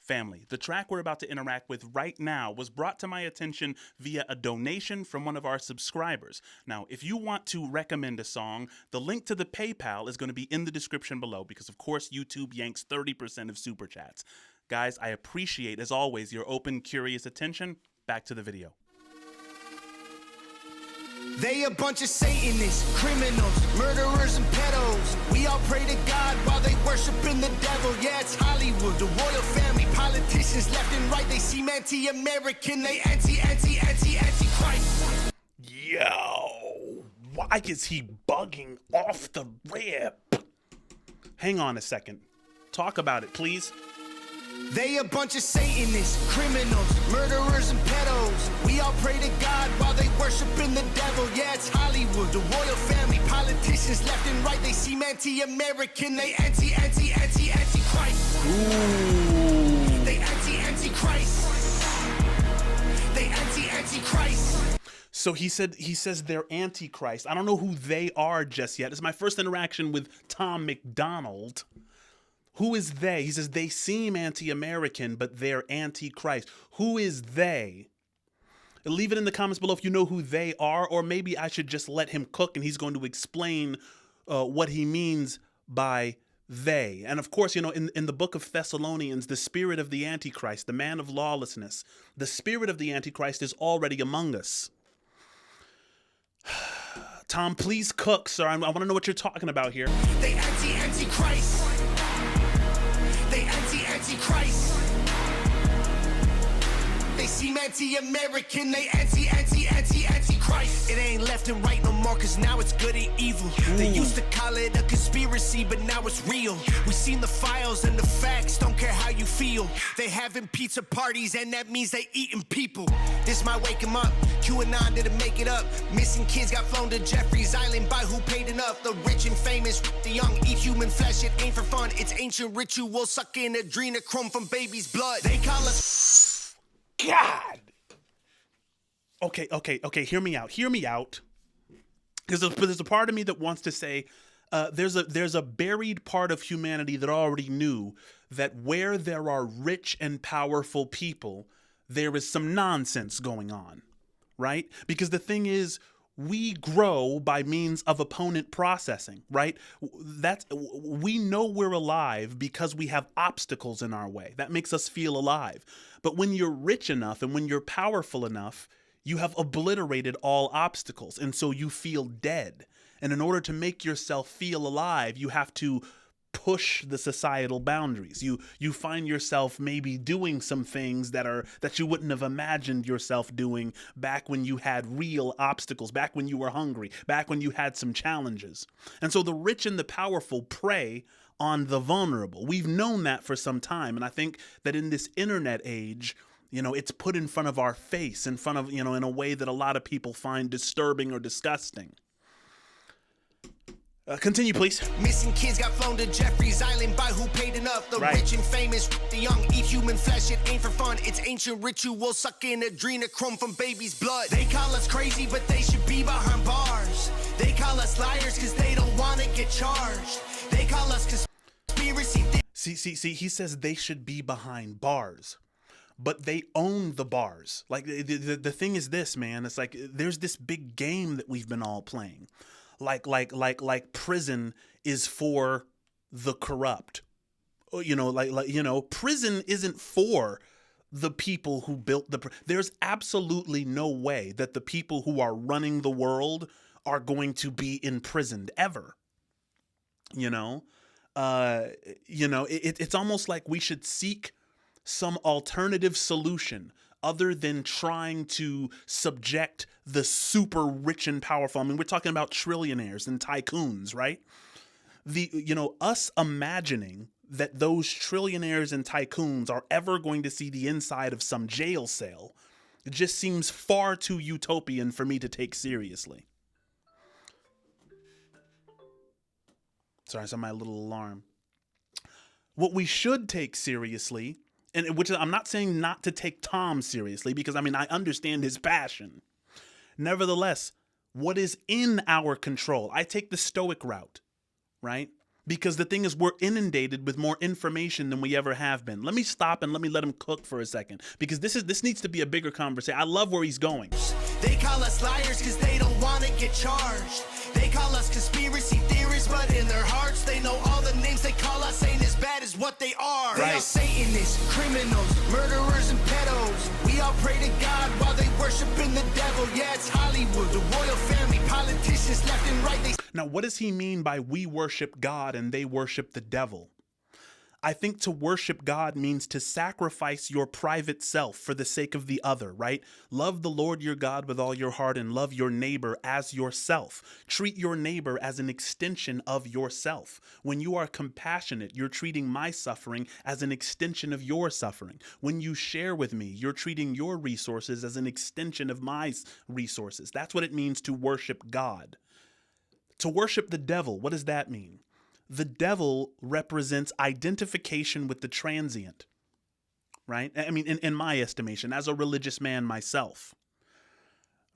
Family, the track we're about to interact with right now was brought to my attention via a donation from one of our subscribers. Now, if you want to recommend a song, the link to the PayPal is going to be in the description below because, of course, YouTube yanks 30% of super chats. Guys, I appreciate, as always, your open, curious attention. Back to the video. They a bunch of Satanists, criminals, murderers, and pedos. We all pray to God while they worshiping the devil. Yeah, it's Hollywood, the royal family, politicians left and right. They seem anti-American, they anti-Christ. Yo, why is he bugging off the rip? Hang on a second. Talk about it, please. They a bunch of Satanists, criminals, murderers, and pedos. We all pray to God while they worshiping the devil. Yeah, it's Hollywood, the royal family, politicians left and right. They seem anti-American, they anti-Christ. Ooh. They anti-Christ. They anti-Christ. So he says they're antichrist. I don't know who they are just yet. It's my first interaction with Tom MacDonald. Who is they? He says they seem anti-American, but they're anti-Christ. Who is they? Leave it in the comments below if you know who they are, or maybe I should just let him cook and he's going to explain what he means by they. And of course, you know, in the book of Thessalonians, the spirit of the Antichrist, the man of lawlessness, the spirit of the Antichrist is already among us. Tom, please cook, sir. I want to know what you're talking about here. They anti-Christ. They anti-Christ. They seem anti-American, they anti-Christ. It ain't left and right no more, cause now it's good and evil. They used to call it a conspiracy, but now it's real. We seen the files and the facts, don't care how you feel. They having pizza parties, and that means they eating people. This might wake them up, QAnon didn't make it up. Missing kids got flown to Jeffrey's Island by who paid enough. The rich and famous, the young eat human flesh, it ain't for fun. It's ancient ritual, sucking adrenochrome from baby's blood. They call us... God. Okay. Hear me out. Because there's a part of me that wants to say there's a buried part of humanity that already knew that where there are rich and powerful people, there is some nonsense going on, right? Because the thing is, we grow by means of opponent processing, right? We know we're alive because we have obstacles in our way. That makes us feel alive. But when you're rich enough and when you're powerful enough, you have obliterated all obstacles, and so you feel dead. And in order to make yourself feel alive, you have to push the societal boundaries. You find yourself maybe doing some things that you wouldn't have imagined yourself doing back when you had real obstacles, back when you were hungry, back when you had some challenges. And so the rich and the powerful prey on the vulnerable. We've known that for some time, and I think that in this internet age, you know, it's put in front of our face, in front of, you know, in a way that a lot of people find disturbing or disgusting. Continue, please. Missing kids got flown to Jeffrey's Island by who paid enough. The rich and famous, the young eat human flesh. It ain't for fun. It's ancient ritual, sucking adrenochrome from baby's blood. They call us crazy, but they should be behind bars. They call us liars because they don't want to get charged. They call us conspiracy. See, he says they should be behind bars. But they own the bars. Like, the thing is this, man. It's like there's this big game that we've been all playing. Like prison is for the corrupt. You know, prison isn't for the people who built there's absolutely no way that the people who are running the world are going to be imprisoned ever. You know, it's almost like we should seek some alternative solution other than trying to subject the super rich and powerful. I mean, we're talking about trillionaires and tycoons, right? Us imagining that those trillionaires and tycoons are ever going to see the inside of some jail cell, it just seems far too utopian for me to take seriously. Sorry, it's on my little alarm. What we should take seriously, and which I'm not saying not to take Tom seriously, because I mean, I understand his passion. Nevertheless, what is in our control? I take the stoic route, right? because the thing is, we're inundated with more information than we ever have been. Let me stop and let him cook for a second, because this needs to be a bigger conversation. I love where he's going. They call us liars because they don't want to get charged. They call us conspiracy theorists, but in their hearts they know all the names they call us ain't as bad as what they are. They are Satanists, criminals, murderers, and pedos. We all pray to God while they worshiping the devil. Yeah, it's Hollywood, the royal family, politicians left and right. Now, what does he mean by we worship God and they worship the devil? I think to worship God means to sacrifice your private self for the sake of the other, right? Love the Lord your God with all your heart and love your neighbor as yourself. Treat your neighbor as an extension of yourself. When you are compassionate, you're treating my suffering as an extension of your suffering. When you share with me, you're treating your resources as an extension of my resources. That's what it means to worship God. To worship the devil, what does that mean? The devil represents identification with the transient, right? I mean, in my estimation, as a religious man myself,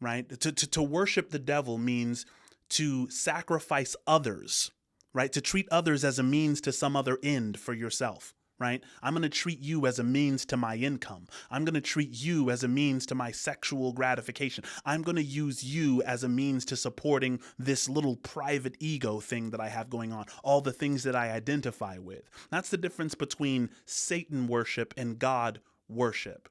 right? To worship the devil means to sacrifice others, right? To treat others as a means to some other end for yourself, right? I'm going to treat you as a means to my income. I'm going to treat you as a means to my sexual gratification. I'm going to use you as a means to supporting this little private ego thing that I have going on, all the things that I identify with. That's the difference between Satan worship and God worship.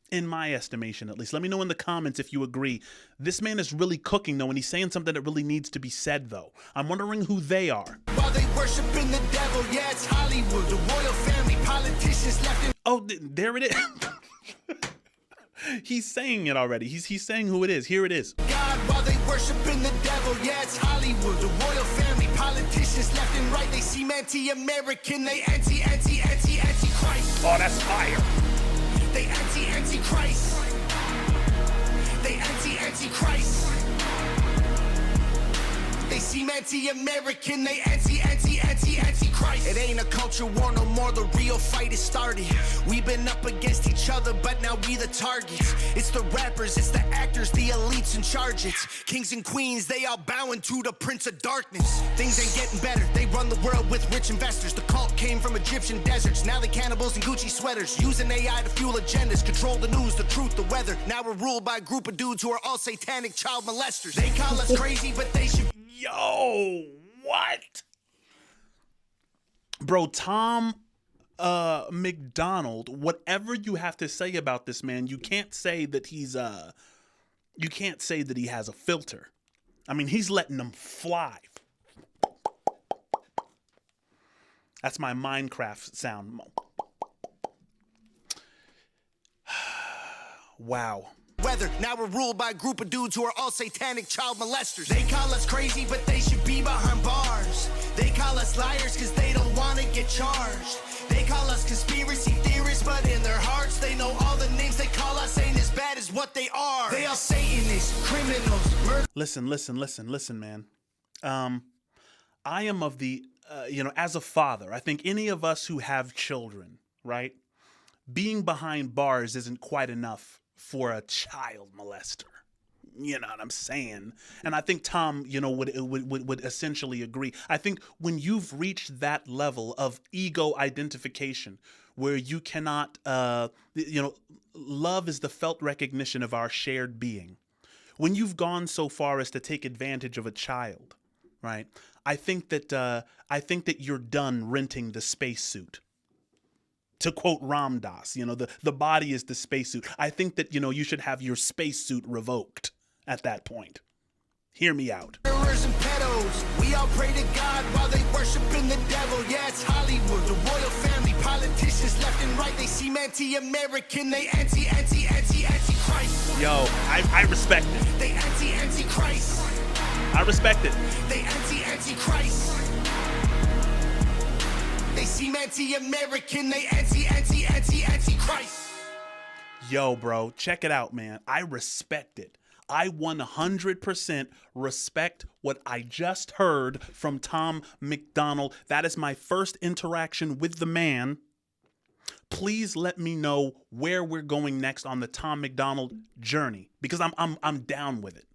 In my estimation, at least. Let me know in the comments if you agree. This man is really cooking, though, and he's saying something that really needs to be said, though. I'm wondering who they are. While they worshiping the devil, yeah, it's Hollywood, the royal family, politicians left in... Oh, there it is. He's saying it already. He's saying who it is. Here it is. God, while they worshiping the devil, yeah, it's Hollywood, the royal family, politicians left and right. They seem anti-American, they anti-Christ. Oh, that's fire. They anti-Christ. They anti-Christ. They seem anti-American, they anti-Christ. It ain't a culture war no more, the real fight is started. We've been up against each other, but now we the targets. It's the rappers, it's the actors, the elites in charge. It's kings and queens, they all bowing to the prince of darkness. Things ain't getting better, they run the world with rich investors. The cult came from Egyptian deserts, now they cannibals in Gucci sweaters. Using AI to fuel agendas, control the news, the truth, the weather. Now we're ruled by a group of dudes who are all satanic child molesters. They call us crazy, but they should... Yo, what? Bro, Tom MacDonald, whatever you have to say about this man, you can't say that he has a filter. I mean, he's letting them fly. That's my Minecraft sound. Wow. Weather. Now we're ruled by a group of dudes who are all satanic child molesters. They call us crazy, but they should be behind bars. They call us liars because they don't want to get charged. They call us conspiracy theorists, but in their hearts they know all the names they call us ain't as bad as what they are. They are Satanists, criminals, murder. Listen, man. I am of the, as a father, I think any of us who have children, right? Being behind bars isn't quite enough for a child molester. You know what I'm saying? And I think Tom, would essentially agree. I think when you've reached that level of ego identification where you cannot, love is the felt recognition of our shared being. When you've gone so far as to take advantage of a child, right? I think that you're done renting the spacesuit. To quote Ram Dass, the body is the spacesuit. I think that, you should have your spacesuit revoked at that point. Hear me out. Murderers and pedos. We all pray to God while they worshiping the devil. Yeah, it's Hollywood, the royal family, politicians left and right. They seem anti-American, they anti-Christ. Yo, I respect it. They anti-Christ. I respect it. They anti-Christ. They seem anti-American, they anti-Christ. Yo, bro, check it out, man. I respect it. I 100% respect what I just heard from Tom MacDonald. That is my first interaction with the man. Please let me know where we're going next on the Tom MacDonald journey, because I'm down with it.